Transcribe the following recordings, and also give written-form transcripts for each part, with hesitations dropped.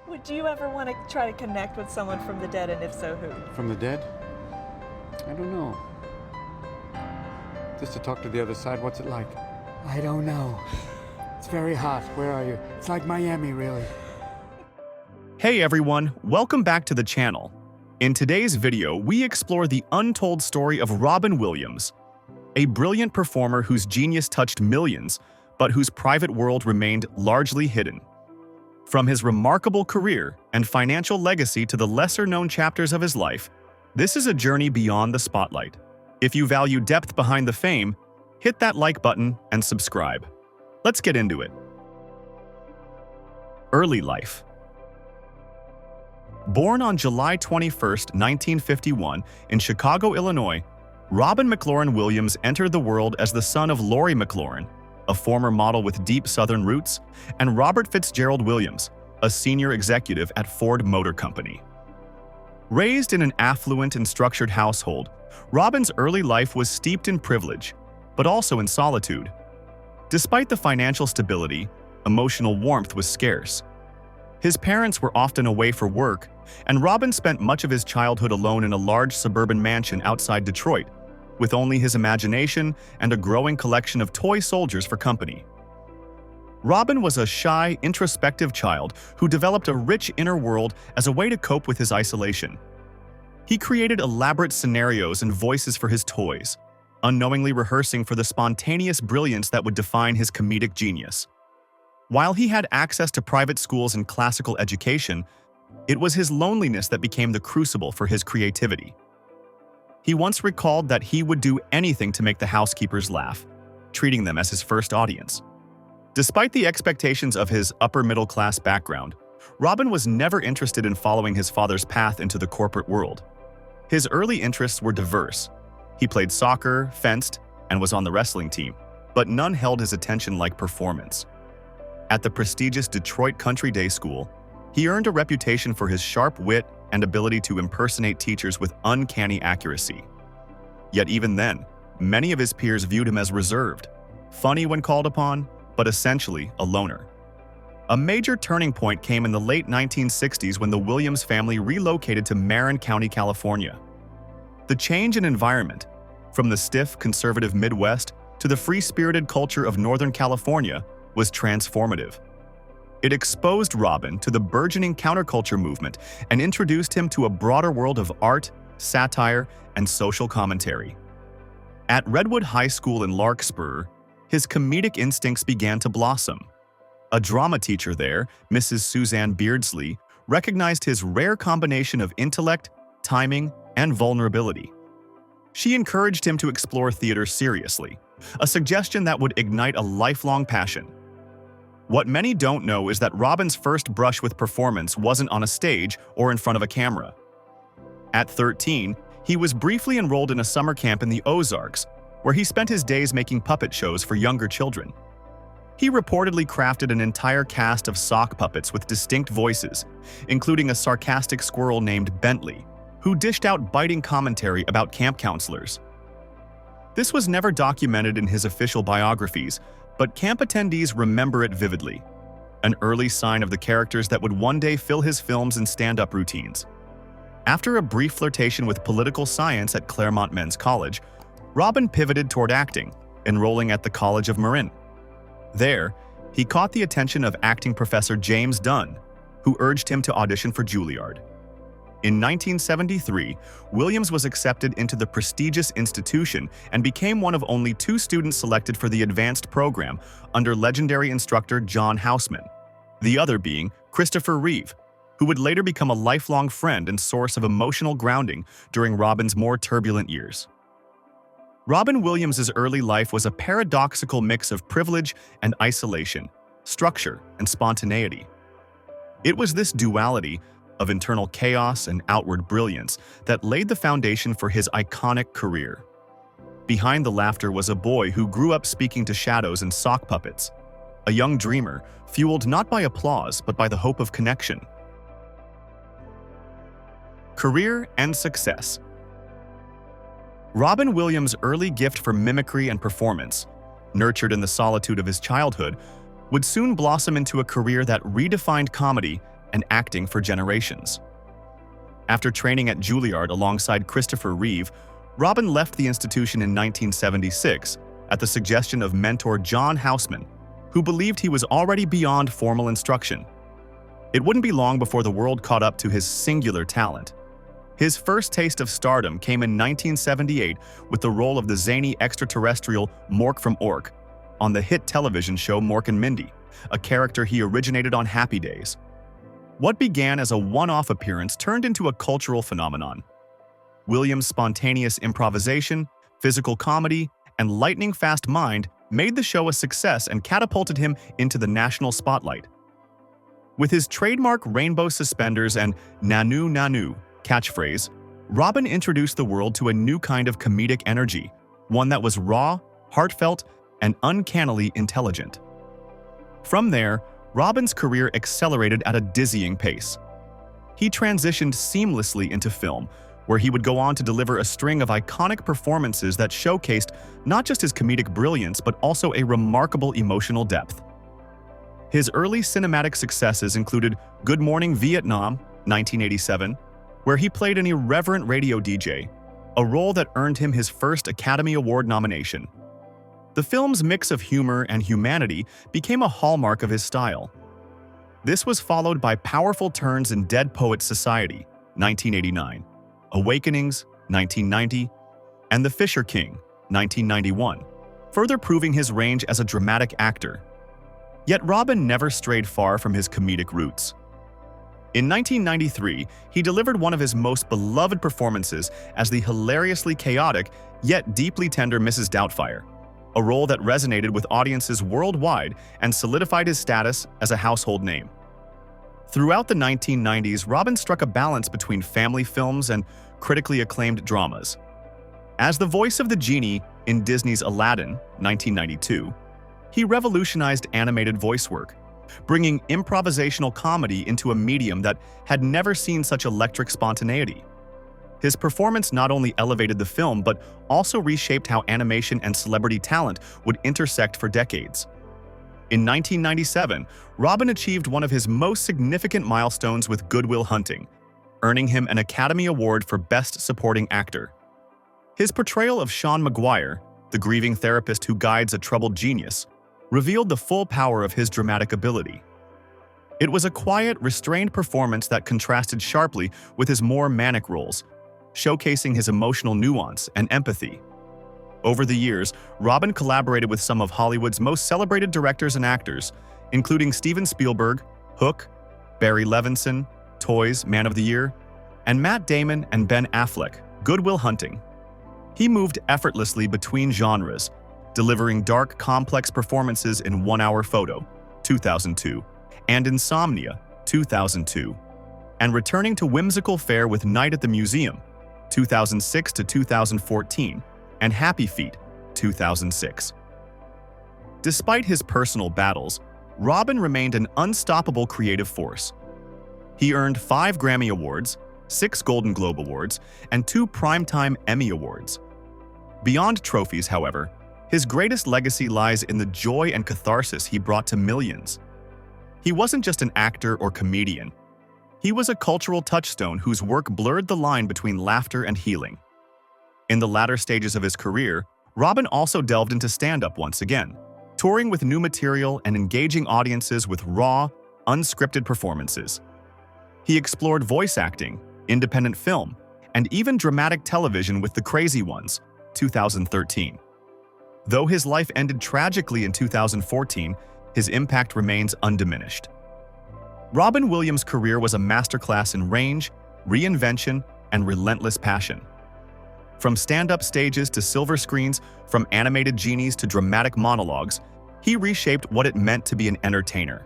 Would you ever want to try to connect with someone from the dead, and if so, who? From the dead? I don't know. Just to talk to the other side, what's it like? I don't know. It's very hot. Where are you? It's like Miami, really. Hey everyone, welcome back to the channel. In today's video, we explore the untold story of Robin Williams, a brilliant performer whose genius touched millions, but whose private world remained largely hidden. From his remarkable career and financial legacy to the lesser-known chapters of his life, this is a journey beyond the spotlight. If you value depth behind the fame, hit that like button and subscribe. Let's get into it. Early life. Born on July 21, 1951, in Chicago, Illinois, Robin McLaurin Williams entered the world as the son of Lori McLaurin, a former model with deep Southern roots, and Robert Fitzgerald Williams, a senior executive at Ford Motor Company. Raised in an affluent and structured household, Robin's early life was steeped in privilege, but also in solitude. Despite the financial stability, emotional warmth was scarce. His parents were often away for work, and Robin spent much of his childhood alone in a large suburban mansion outside Detroit, with only his imagination and a growing collection of toy soldiers for company. Robin was a shy, introspective child who developed a rich inner world as a way to cope with his isolation. He created elaborate scenarios and voices for his toys, unknowingly rehearsing for the spontaneous brilliance that would define his comedic genius. While he had access to private schools and classical education, it was his loneliness that became the crucible for his creativity. He once recalled that he would do anything to make the housekeepers laugh, treating them as his first audience. Despite the expectations of his upper-middle-class background, Robin was never interested in following his father's path into the corporate world. His early interests were diverse. He played soccer, fenced, and was on the wrestling team, but none held his attention like performance. At the prestigious Detroit Country Day School, he earned a reputation for his sharp wit and ability to impersonate teachers with uncanny accuracy. Yet even then, many of his peers viewed him as reserved, funny when called upon, but essentially a loner. A major turning point came in the late 1960s when the Williams family relocated to Marin County, California. The change in environment, from the stiff, conservative Midwest to the free-spirited culture of Northern California, was transformative. It exposed Robin to the burgeoning counterculture movement and introduced him to a broader world of art, satire, and social commentary. At Redwood High School in Larkspur, his comedic instincts began to blossom. A drama teacher there, Mrs. Suzanne Beardsley, recognized his rare combination of intellect, timing, and vulnerability. She encouraged him to explore theater seriously, a suggestion that would ignite a lifelong passion. What many don't know is that Robin's first brush with performance wasn't on a stage or in front of a camera. At 13, he was briefly enrolled in a summer camp in the Ozarks, where he spent his days making puppet shows for younger children. He reportedly crafted an entire cast of sock puppets with distinct voices, including a sarcastic squirrel named Bentley, who dished out biting commentary about camp counselors. This was never documented in his official biographies, but camp attendees remember it vividly, an early sign of the characters that would one day fill his films and stand-up routines. After a brief flirtation with political science at Claremont Men's College, Robin pivoted toward acting, enrolling at the College of Marin. There, he caught the attention of acting professor James Dunn, who urged him to audition for Juilliard. In 1973, Williams was accepted into the prestigious institution and became one of only 2 students selected for the advanced program under legendary instructor John Houseman, the other being Christopher Reeve, who would later become a lifelong friend and source of emotional grounding during Robin's more turbulent years. Robin Williams' early life was a paradoxical mix of privilege and isolation, structure and spontaneity. It was this duality of internal chaos and outward brilliance that laid the foundation for his iconic career. Behind the laughter was a boy who grew up speaking to shadows and sock puppets, a young dreamer fueled not by applause but by the hope of connection. Career and success. Robin Williams' early gift for mimicry and performance, nurtured in the solitude of his childhood, would soon blossom into a career that redefined comedy and acting for generations. After training at Juilliard alongside Christopher Reeve, Robin left the institution in 1976 at the suggestion of mentor John Houseman, who believed he was already beyond formal instruction. It wouldn't be long before the world caught up to his singular talent. His first taste of stardom came in 1978 with the role of the zany extraterrestrial Mork from Ork on the hit television show Mork and Mindy, a character he originated on Happy Days. What began as a one-off appearance turned into a cultural phenomenon. Williams' spontaneous improvisation, physical comedy, and lightning-fast mind made the show a success and catapulted him into the national spotlight. With his trademark rainbow suspenders and "Nanu Nanu" catchphrase, Robin introduced the world to a new kind of comedic energy, one that was raw, heartfelt, and uncannily intelligent. From there, Robin's career accelerated at a dizzying pace. He transitioned seamlessly into film, where he would go on to deliver a string of iconic performances that showcased not just his comedic brilliance but also a remarkable emotional depth. His early cinematic successes included Good Morning Vietnam, 1987, where he played an irreverent radio DJ, a role that earned him his first Academy Award nomination. The film's mix of humor and humanity became a hallmark of his style. This was followed by powerful turns in Dead Poets Society, 1989, Awakenings, 1990, and The Fisher King, 1991, further proving his range as a dramatic actor. Yet Robin never strayed far from his comedic roots. In 1993, he delivered one of his most beloved performances as the hilariously chaotic yet deeply tender Mrs. Doubtfire, a role that resonated with audiences worldwide and solidified his status as a household name. Throughout the 1990s, Robin struck a balance between family films and critically acclaimed dramas. As the voice of the genie in Disney's Aladdin, 1992, he revolutionized animated voice work, bringing improvisational comedy into a medium that had never seen such electric spontaneity. His performance not only elevated the film but also reshaped how animation and celebrity talent would intersect for decades. In 1997, Robin achieved one of his most significant milestones with Good Will Hunting, earning him an Academy Award for Best Supporting Actor. His portrayal of Sean Maguire, the grieving therapist who guides a troubled genius, revealed the full power of his dramatic ability. It was a quiet, restrained performance that contrasted sharply with his more manic roles, showcasing his emotional nuance and empathy. Over the years, Robin collaborated with some of Hollywood's most celebrated directors and actors, including Steven Spielberg, Hook, Barry Levinson, Toys, Man of the Year, and Matt Damon and Ben Affleck, Good Will Hunting. He moved effortlessly between genres, delivering dark, complex performances in 1 Hour Photo, 2002, and Insomnia, 2002, and returning to whimsical fare with Night at the Museum, 2006 to 2014, and Happy Feet, 2006. Despite his personal battles, Robin remained an unstoppable creative force. He earned 5 Grammy Awards, 6 Golden Globe Awards, and 2 Primetime Emmy Awards. Beyond trophies, however, his greatest legacy lies in the joy and catharsis he brought to millions. He wasn't just an actor or comedian. He was a cultural touchstone whose work blurred the line between laughter and healing. In the latter stages of his career, Robin also delved into stand-up once again, touring with new material and engaging audiences with raw, unscripted performances. He explored voice acting, independent film, and even dramatic television with The Crazy Ones, 2013. Though his life ended tragically in 2014, his impact remains undiminished. Robin Williams' career was a masterclass in range, reinvention, and relentless passion. From stand-up stages to silver screens, from animated genies to dramatic monologues, he reshaped what it meant to be an entertainer.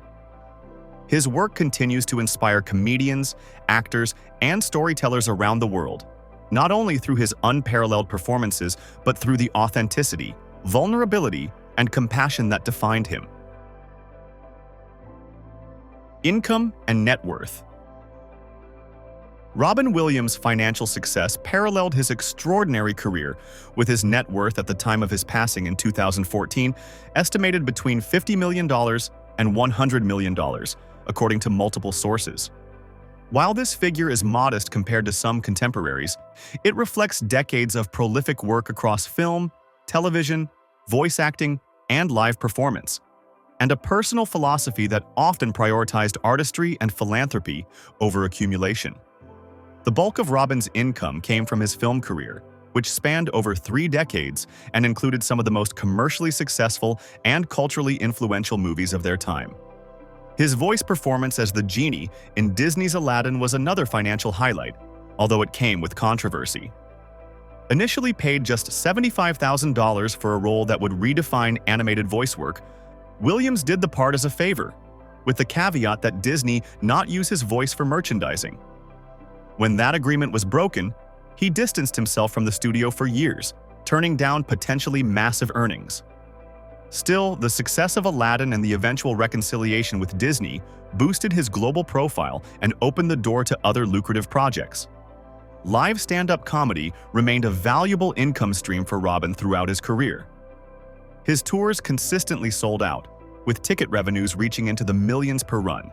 His work continues to inspire comedians, actors, and storytellers around the world, not only through his unparalleled performances, but through the authenticity, vulnerability, and compassion that defined him. Income and net worth. Robin Williams' financial success paralleled his extraordinary career, with his net worth at the time of his passing in 2014 estimated between $50 million and $100 million, according to multiple sources. While this figure is modest compared to some contemporaries, it reflects decades of prolific work across film, television, voice acting, and live performance, and a personal philosophy that often prioritized artistry and philanthropy over accumulation. The bulk of Robin's income came from his film career, which spanned over 3 decades and included some of the most commercially successful and culturally influential movies of their time. His voice performance as the genie in Disney's Aladdin was another financial highlight, although it came with controversy. Initially paid just $75,000 for a role that would redefine animated voice work, Williams did the part as a favor, with the caveat that Disney not use his voice for merchandising. When that agreement was broken, he distanced himself from the studio for years, turning down potentially massive earnings. Still, the success of Aladdin and the eventual reconciliation with Disney boosted his global profile and opened the door to other lucrative projects. Live stand-up comedy remained a valuable income stream for Robin throughout his career. His tours consistently sold out, with ticket revenues reaching into the millions per run.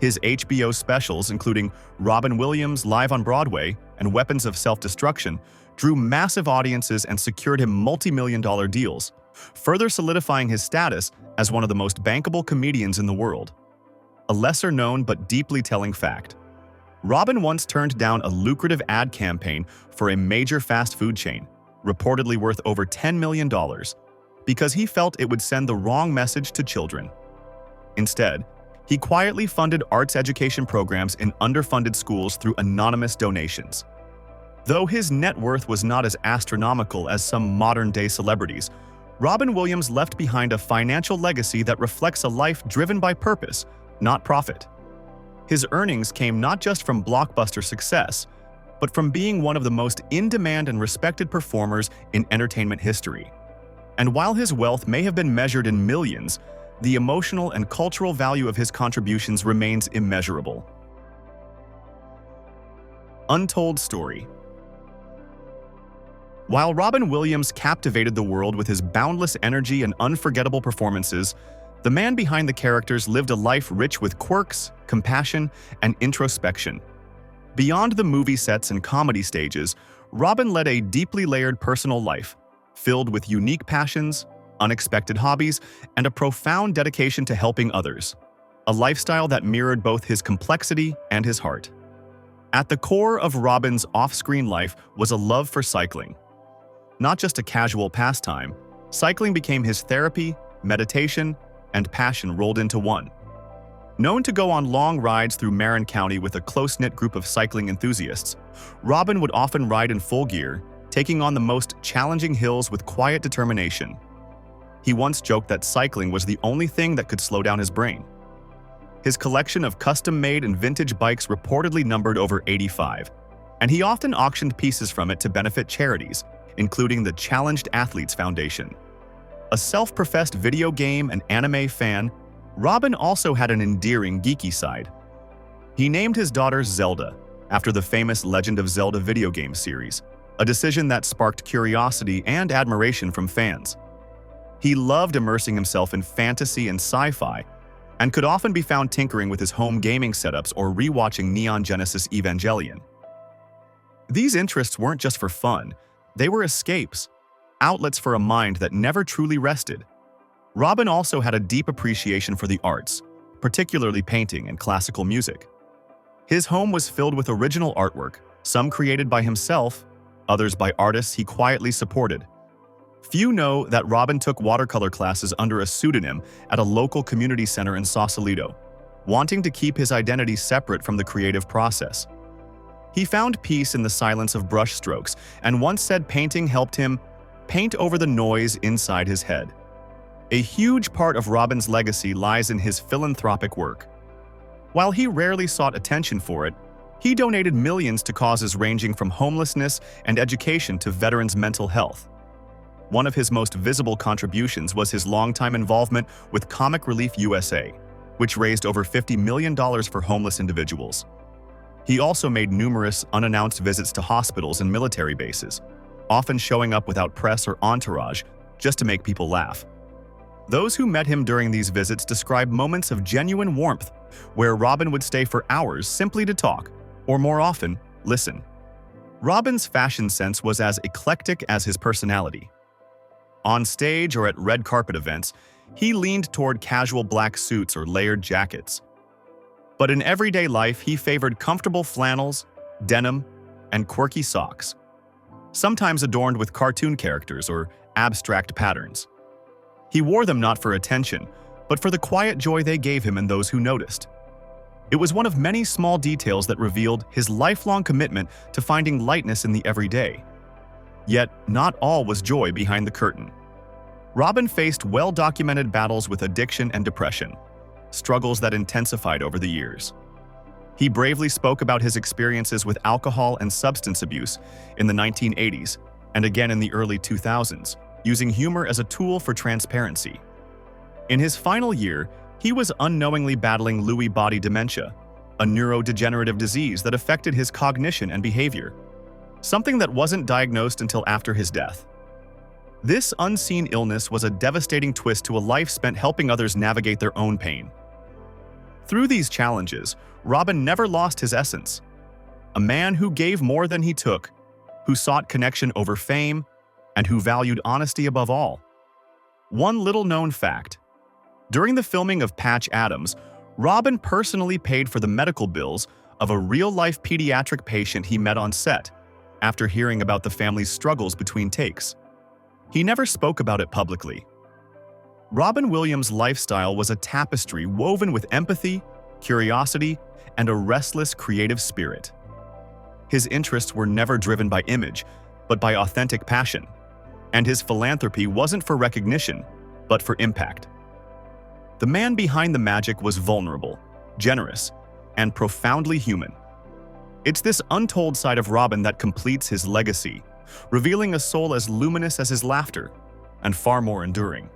His HBO specials, including Robin Williams Live on Broadway and Weapons of Self-Destruction, drew massive audiences and secured him multi-million-dollar deals, further solidifying his status as one of the most bankable comedians in the world. A lesser-known but deeply telling fact: Robin once turned down a lucrative ad campaign for a major fast food chain, reportedly worth over $10 million, because he felt it would send the wrong message to children. Instead, he quietly funded arts education programs in underfunded schools through anonymous donations. Though his net worth was not as astronomical as some modern-day celebrities, Robin Williams left behind a financial legacy that reflects a life driven by purpose, not profit. His earnings came not just from blockbuster success, but from being one of the most in-demand and respected performers in entertainment history. And while his wealth may have been measured in millions, the emotional and cultural value of his contributions remains immeasurable. Untold story. While Robin Williams captivated the world with his boundless energy and unforgettable performances, the man behind the characters lived a life rich with quirks, compassion, and introspection. Beyond the movie sets and comedy stages, Robin led a deeply layered personal life, filled with unique passions, unexpected hobbies, and a profound dedication to helping others, a lifestyle that mirrored both his complexity and his heart. At the core of Robin's off-screen life was a love for cycling. Not just a casual pastime, cycling became his therapy, meditation, and passion rolled into one. Known to go on long rides through Marin County with a close-knit group of cycling enthusiasts, Robin would often ride in full gear, taking on the most challenging hills with quiet determination. He once joked that cycling was the only thing that could slow down his brain. His collection of custom-made and vintage bikes reportedly numbered over 85, and he often auctioned pieces from it to benefit charities, including the Challenged Athletes Foundation. A self-professed video game and anime fan, Robin also had an endearing geeky side. He named his daughter Zelda, after the famous Legend of Zelda video game series, a decision that sparked curiosity and admiration from fans. He loved immersing himself in fantasy and sci-fi, and could often be found tinkering with his home gaming setups or rewatching Neon Genesis Evangelion. These interests weren't just for fun, they were escapes, outlets for a mind that never truly rested. Robin also had a deep appreciation for the arts, particularly painting and classical music. His home was filled with original artwork, some created by himself, others by artists he quietly supported. Few know that Robin took watercolor classes under a pseudonym at a local community center in Sausalito, wanting to keep his identity separate from the creative process. He found peace in the silence of brushstrokes and once said painting helped him paint over the noise inside his head. A huge part of Robin's legacy lies in his philanthropic work. While he rarely sought attention for it, he donated millions to causes ranging from homelessness and education to veterans' mental health. One of his most visible contributions was his longtime involvement with Comic Relief USA, which raised over $50 million for homeless individuals. He also made numerous unannounced visits to hospitals and military bases, often showing up without press or entourage just to make people laugh. Those who met him during these visits described moments of genuine warmth where Robin would stay for hours simply to talk, or more often, listen. Robin's fashion sense was as eclectic as his personality. On stage or at red carpet events, he leaned toward casual black suits or layered jackets. But in everyday life, he favored comfortable flannels, denim, and quirky socks, sometimes adorned with cartoon characters or abstract patterns. He wore them not for attention, but for the quiet joy they gave him and those who noticed. It was one of many small details that revealed his lifelong commitment to finding lightness in the everyday. Yet, not all was joy behind the curtain. Robin faced well-documented battles with addiction and depression, struggles that intensified over the years. He bravely spoke about his experiences with alcohol and substance abuse in the 1980s and again in the early 2000s, using humor as a tool for transparency. In his final year, he was unknowingly battling Lewy body dementia, a neurodegenerative disease that affected his cognition and behavior, something that wasn't diagnosed until after his death. This unseen illness was a devastating twist to a life spent helping others navigate their own pain. Through these challenges, Robin never lost his essence. A man who gave more than he took, who sought connection over fame, and who valued honesty above all. One little-known fact: during the filming of Patch Adams, Robin personally paid for the medical bills of a real-life pediatric patient he met on set after hearing about the family's struggles between takes. He never spoke about it publicly. Robin Williams' lifestyle was a tapestry woven with empathy, curiosity, and a restless creative spirit. His interests were never driven by image, but by authentic passion, and his philanthropy wasn't for recognition, but for impact. The man behind the magic was vulnerable, generous, and profoundly human. It's this untold side of Robin that completes his legacy, revealing a soul as luminous as his laughter and far more enduring.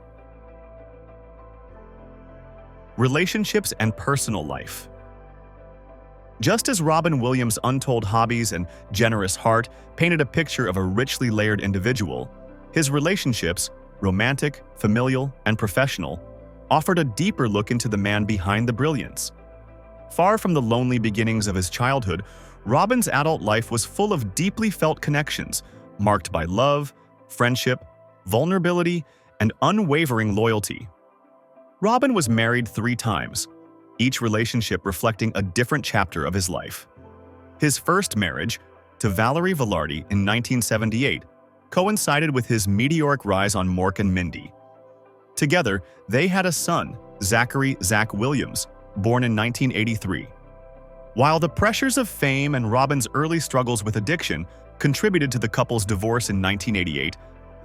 Relationships and personal life. Just as Robin Williams' untold hobbies and generous heart painted a picture of a richly layered individual, his relationships, romantic, familial, and professional, offered a deeper look into the man behind the brilliance. Far from the lonely beginnings of his childhood, Robin's adult life was full of deeply felt connections, marked by love, friendship, vulnerability, and unwavering loyalty. Robin was married 3 times, each relationship reflecting a different chapter of his life. His first marriage, to Valerie Velarde in 1978, coincided with his meteoric rise on Mork and Mindy. Together, they had a son, Zachary "Zach" Williams, born in 1983. While the pressures of fame and Robin's early struggles with addiction contributed to the couple's divorce in 1988,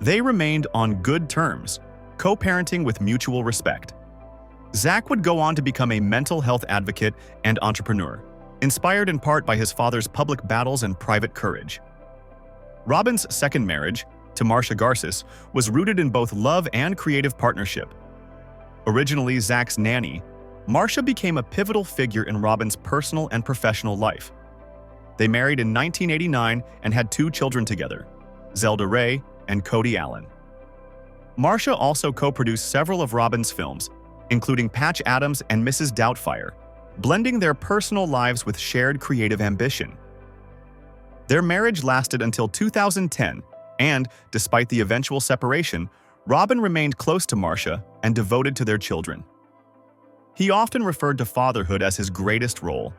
they remained on good terms, co-parenting with mutual respect. Zach would go on to become a mental health advocate and entrepreneur, inspired in part by his father's public battles and private courage. Robin's second marriage, to Marcia Garces, was rooted in both love and creative partnership. Originally Zach's nanny, Marcia became a pivotal figure in Robin's personal and professional life. They married in 1989 and had 2 children together, Zelda Ray and Cody Allen. Marcia also co-produced several of Robin's films, including Patch Adams and Mrs. Doubtfire, blending their personal lives with shared creative ambition. Their marriage lasted until 2010, and, despite the eventual separation, Robin remained close to Marcia and devoted to their children. He often referred to fatherhood as his greatest role,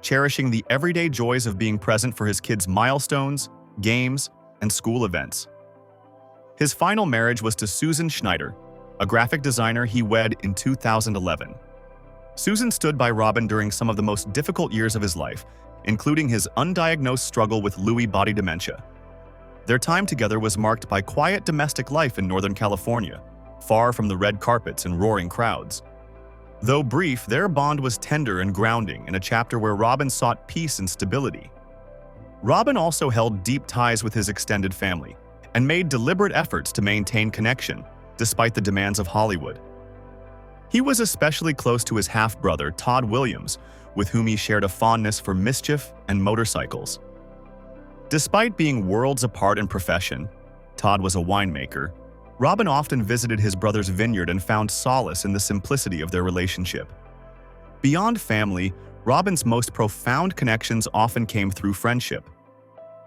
cherishing the everyday joys of being present for his kids' milestones, games, and school events. His final marriage was to Susan Schneider, a graphic designer he wed in 2011. Susan stood by Robin during some of the most difficult years of his life, including his undiagnosed struggle with Lewy body dementia. Their time together was marked by quiet domestic life in Northern California, far from the red carpets and roaring crowds. Though brief, their bond was tender and grounding in a chapter where Robin sought peace and stability. Robin also held deep ties with his extended family and made deliberate efforts to maintain connection, despite the demands of Hollywood. He was especially close to his half-brother, Todd Williams, with whom he shared a fondness for mischief and motorcycles. Despite being worlds apart in profession, Todd was a winemaker, Robin often visited his brother's vineyard and found solace in the simplicity of their relationship. Beyond family, Robin's most profound connections often came through friendship.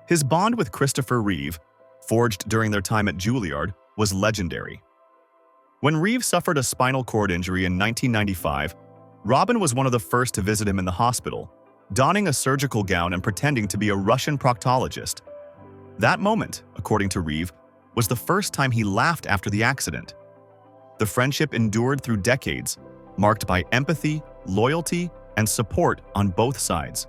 His bond with Christopher Reeve, forged during their time at Juilliard, was legendary. When Reeve suffered a spinal cord injury in 1995, Robin was one of the first to visit him in the hospital, donning a surgical gown and pretending to be a Russian proctologist. That moment, according to Reeve, was the first time he laughed after the accident. The friendship endured through decades, marked by empathy, loyalty, and support on both sides.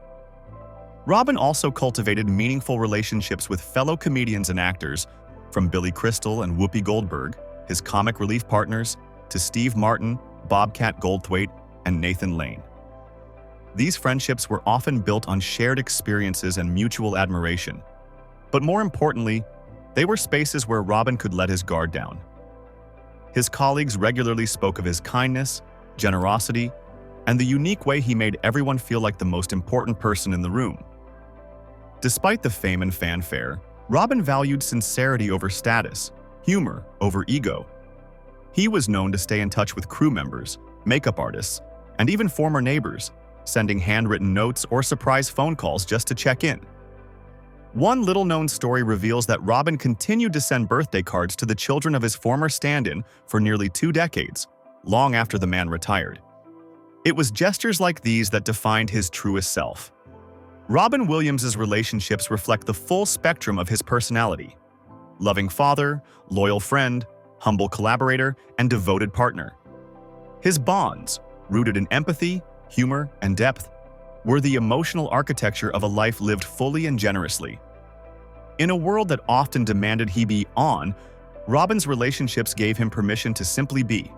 Robin also cultivated meaningful relationships with fellow comedians and actors, from Billy Crystal and Whoopi Goldberg, his comic relief partners, to Steve Martin, Bobcat Goldthwait, and Nathan Lane. These friendships were often built on shared experiences and mutual admiration. But more importantly, they were spaces where Robin could let his guard down. His colleagues regularly spoke of his kindness, generosity, and the unique way he made everyone feel like the most important person in the room. Despite the fame and fanfare, Robin valued sincerity over status, humor over ego. He was known to stay in touch with crew members, makeup artists, and even former neighbors, sending handwritten notes or surprise phone calls just to check in. One little-known story reveals that Robin continued to send birthday cards to the children of his former stand-in for nearly 2 decades, long after the man retired. It was gestures like these that defined his truest self. Robin Williams' relationships reflect the full spectrum of his personality: loving father, loyal friend, humble collaborator, and devoted partner. His bonds, rooted in empathy, humor, and depth, were the emotional architecture of a life lived fully and generously. In a world that often demanded he be on, Robin's relationships gave him permission to simply be.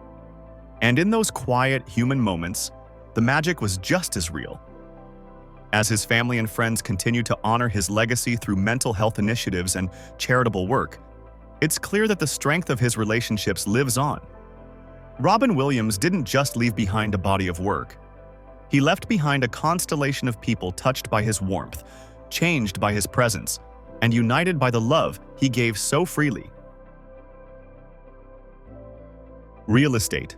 And in those quiet, human moments, the magic was just as real. As his family and friends continued to honor his legacy through mental health initiatives and charitable work, it's clear that the strength of his relationships lives on. Robin Williams didn't just leave behind a body of work. He left behind a constellation of people touched by his warmth, changed by his presence, and united by the love he gave so freely. Real estate.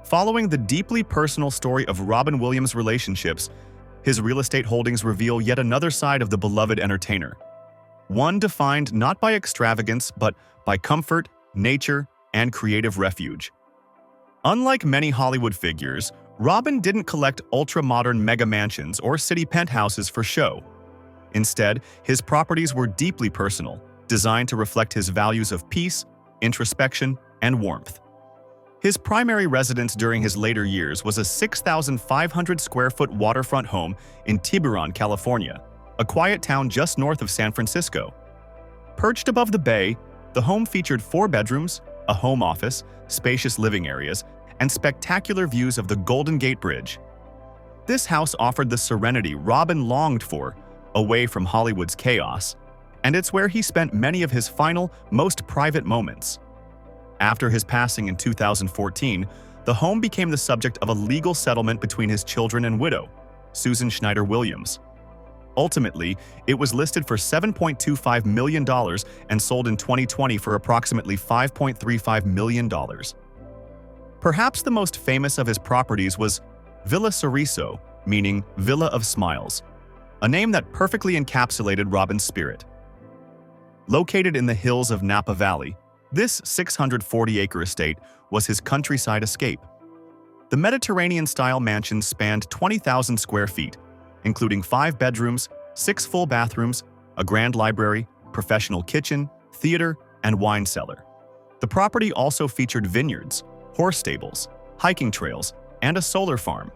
Following the deeply personal story of Robin Williams' relationships, his real estate holdings reveal yet another side of the beloved entertainer. One defined not by extravagance, but by comfort, nature, and creative refuge. Unlike many Hollywood figures, Robin didn't collect ultra-modern mega mansions or city penthouses for show. Instead, his properties were deeply personal, designed to reflect his values of peace, introspection, and warmth. His primary residence during his later years was a 6,500-square-foot waterfront home in Tiburon, California, a quiet town just north of San Francisco. Perched above the bay, the home featured 4 bedrooms, a home office, spacious living areas, and spectacular views of the Golden Gate Bridge. This house offered the serenity Robin longed for, away from Hollywood's chaos, and it's where he spent many of his final, most private moments. After his passing in 2014, the home became the subject of a legal settlement between his children and widow, Susan Schneider Williams. Ultimately, it was listed for $7.25 million and sold in 2020 for approximately $5.35 million. Perhaps the most famous of his properties was Villa Sorriso, meaning Villa of Smiles, a name that perfectly encapsulated Robin's spirit. Located in the hills of Napa Valley, this 640-acre estate was his countryside escape. The Mediterranean-style mansion spanned 20,000 square feet, including 5 bedrooms, 6 full bathrooms, a grand library, professional kitchen, theater, and wine cellar. The property also featured vineyards, horse stables, hiking trails, and a solar farm.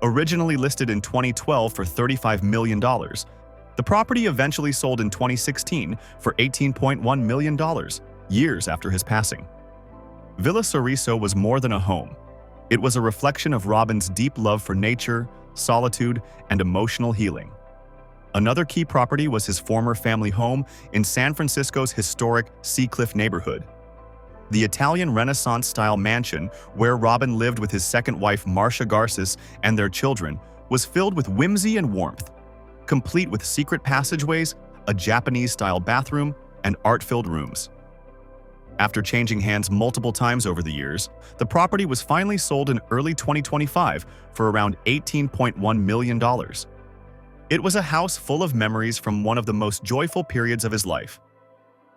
Originally listed in 2012 for $35 million, the property eventually sold in 2016 for $18.1 million, years after his passing. Villa Sorriso was more than a home. It was a reflection of Robin's deep love for nature, solitude, and emotional healing. Another key property was his former family home in San Francisco's historic Seacliff neighborhood. The Italian Renaissance-style mansion, where Robin lived with his second wife Marcia Garces and their children, was filled with whimsy and warmth, complete with secret passageways, a Japanese-style bathroom, and art-filled rooms. After changing hands multiple times over the years, the property was finally sold in early 2025 for around $18.1 million. It was a house full of memories from one of the most joyful periods of his life.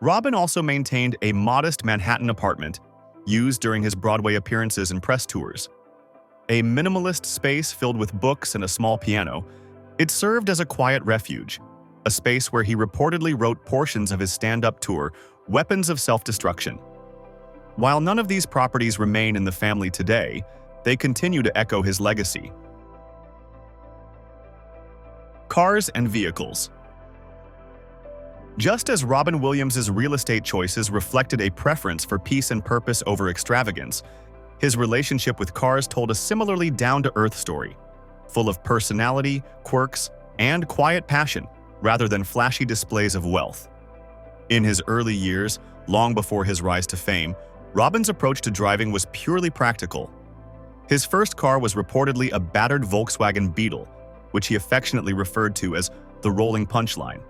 Robin also maintained a modest Manhattan apartment, used during his Broadway appearances and press tours. A minimalist space filled with books and a small piano, it served as a quiet refuge, a space where he reportedly wrote portions of his stand-up tour, Weapons of Self-Destruction. While none of these properties remain in the family today, they continue to echo his legacy. Cars and vehicles. Just as Robin Williams' real estate choices reflected a preference for peace and purpose over extravagance, his relationship with cars told a similarly down-to-earth story, full of personality, quirks, and quiet passion, rather than flashy displays of wealth. In his early years, long before his rise to fame, Robin's approach to driving was purely practical. His first car was reportedly a battered Volkswagen Beetle, which he affectionately referred to as the rolling punchline.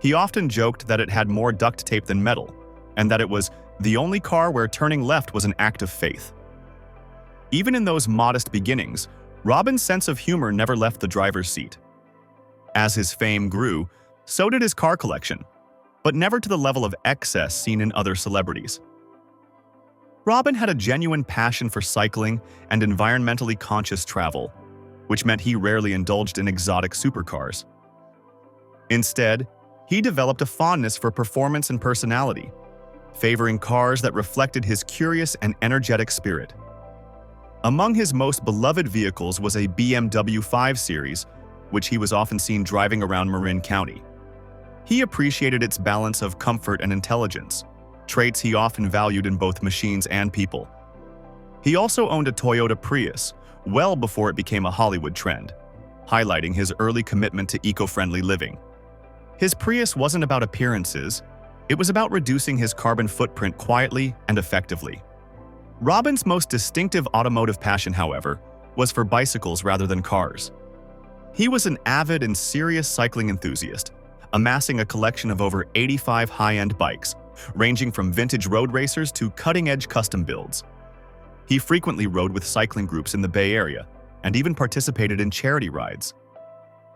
He often joked that it had more duct tape than metal, and that it was the only car where turning left was an act of faith. Even in those modest beginnings, Robin's sense of humor never left the driver's seat. As his fame grew, so did his car collection, but never to the level of excess seen in other celebrities. Robin had a genuine passion for cycling and environmentally conscious travel, which meant he rarely indulged in exotic supercars. Instead, he developed a fondness for performance and personality, favoring cars that reflected his curious and energetic spirit. Among his most beloved vehicles was a BMW 5 Series, which he was often seen driving around Marin County. He appreciated its balance of comfort and intelligence, traits he often valued in both machines and people. He also owned a Toyota Prius, well before it became a Hollywood trend, highlighting his early commitment to eco-friendly living. His Prius wasn't about appearances, it was about reducing his carbon footprint quietly and effectively. Robin's most distinctive automotive passion, however, was for bicycles rather than cars. He was an avid and serious cycling enthusiast, amassing a collection of over 85 high-end bikes, ranging from vintage road racers to cutting-edge custom builds. He frequently rode with cycling groups in the Bay Area and even participated in charity rides.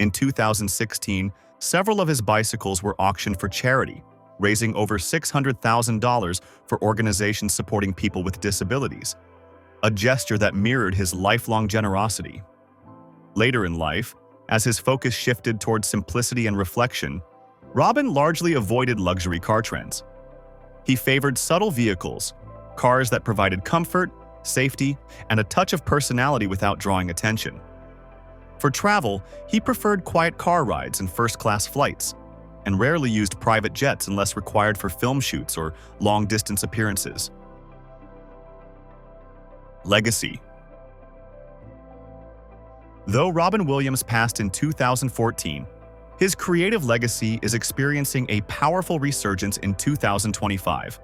In 2016, several of his bicycles were auctioned for charity, raising over $600,000 for organizations supporting people with disabilities, a gesture that mirrored his lifelong generosity. Later in life, as his focus shifted towards simplicity and reflection, Robin largely avoided luxury car trends. He favored subtle vehicles, cars that provided comfort, safety, and a touch of personality without drawing attention. For travel, he preferred quiet car rides and first-class flights, and rarely used private jets unless required for film shoots or long-distance appearances. Legacy. Though Robin Williams passed in 2014, his creative legacy is experiencing a powerful resurgence in 2025,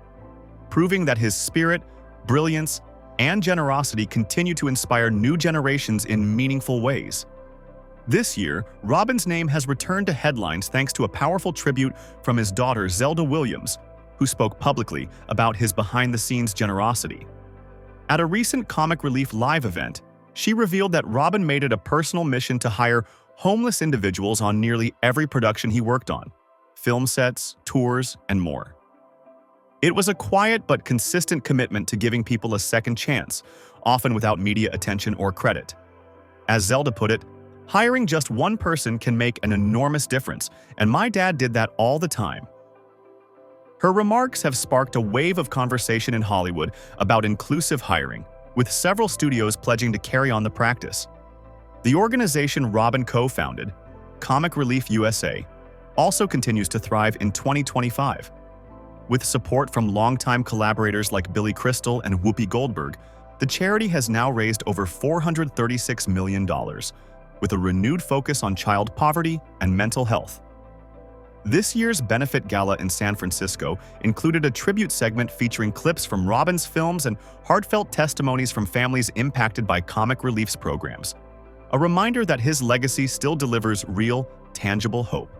proving that his spirit, brilliance, and generosity continue to inspire new generations in meaningful ways. This year, Robin's name has returned to headlines thanks to a powerful tribute from his daughter Zelda Williams, who spoke publicly about his behind-the-scenes generosity. At a recent Comic Relief Live event, she revealed that Robin made it a personal mission to hire homeless individuals on nearly every production he worked on, film sets, tours, and more. It was a quiet but consistent commitment to giving people a second chance, often without media attention or credit. As Zelda put it, hiring just one person can make an enormous difference, and my dad did that all the time. Her remarks have sparked a wave of conversation in Hollywood about inclusive hiring, with several studios pledging to carry on the practice. The organization Robin co-founded, Comic Relief USA, also continues to thrive in 2025. With support from longtime collaborators like Billy Crystal and Whoopi Goldberg, the charity has now raised over $436 million, with a renewed focus on child poverty and mental health. This year's benefit gala in San Francisco included a tribute segment featuring clips from Robin's films and heartfelt testimonies from families impacted by Comic Relief's programs, a reminder that his legacy still delivers real, tangible hope.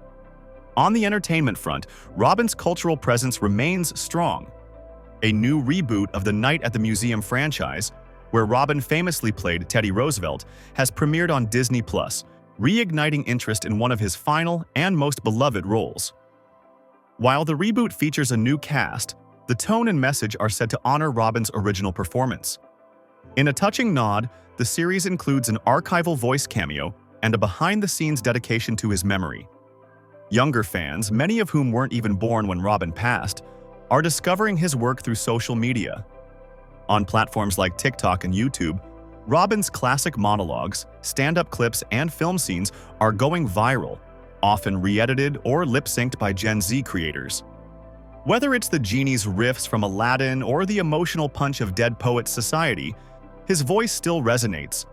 On the entertainment front, Robin's cultural presence remains strong. a new reboot of the Night at the Museum franchise, where Robin famously played Teddy Roosevelt, has premiered on Disney+, reigniting interest in one of his final and most beloved roles. While the reboot features a new cast, the tone and message are said to honor Robin's original performance. In a touching nod, the series includes an archival voice cameo and a behind-the-scenes dedication to his memory. Younger fans, many of whom weren't even born when Robin passed, are discovering his work through social media. On platforms like TikTok and YouTube, Robin's classic monologues, stand-up clips, and film scenes are going viral, often re-edited or lip-synced by Gen Z creators. Whether it's the genie's riffs from Aladdin or the emotional punch of Dead Poets Society, his voice still resonates,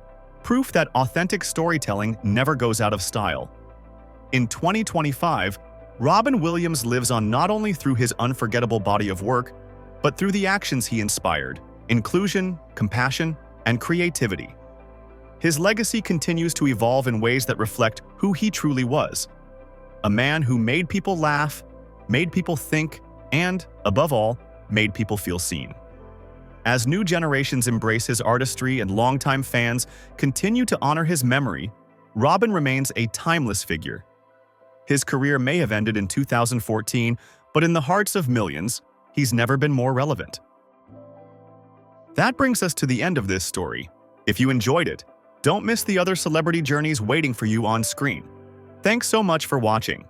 proof that authentic storytelling never goes out of style. In 2025, Robin Williams lives on not only through his unforgettable body of work, but through the actions he inspired: inclusion, compassion, and creativity. His legacy continues to evolve in ways that reflect who he truly was: a man who made people laugh, made people think, and, above all, made people feel seen. As new generations embrace his artistry and longtime fans continue to honor his memory, Robin remains a timeless figure. His career may have ended in 2014, but in the hearts of millions, he's never been more relevant. That brings us to the end of this story. If you enjoyed it, don't miss the other celebrity journeys waiting for you on screen. Thanks so much for watching.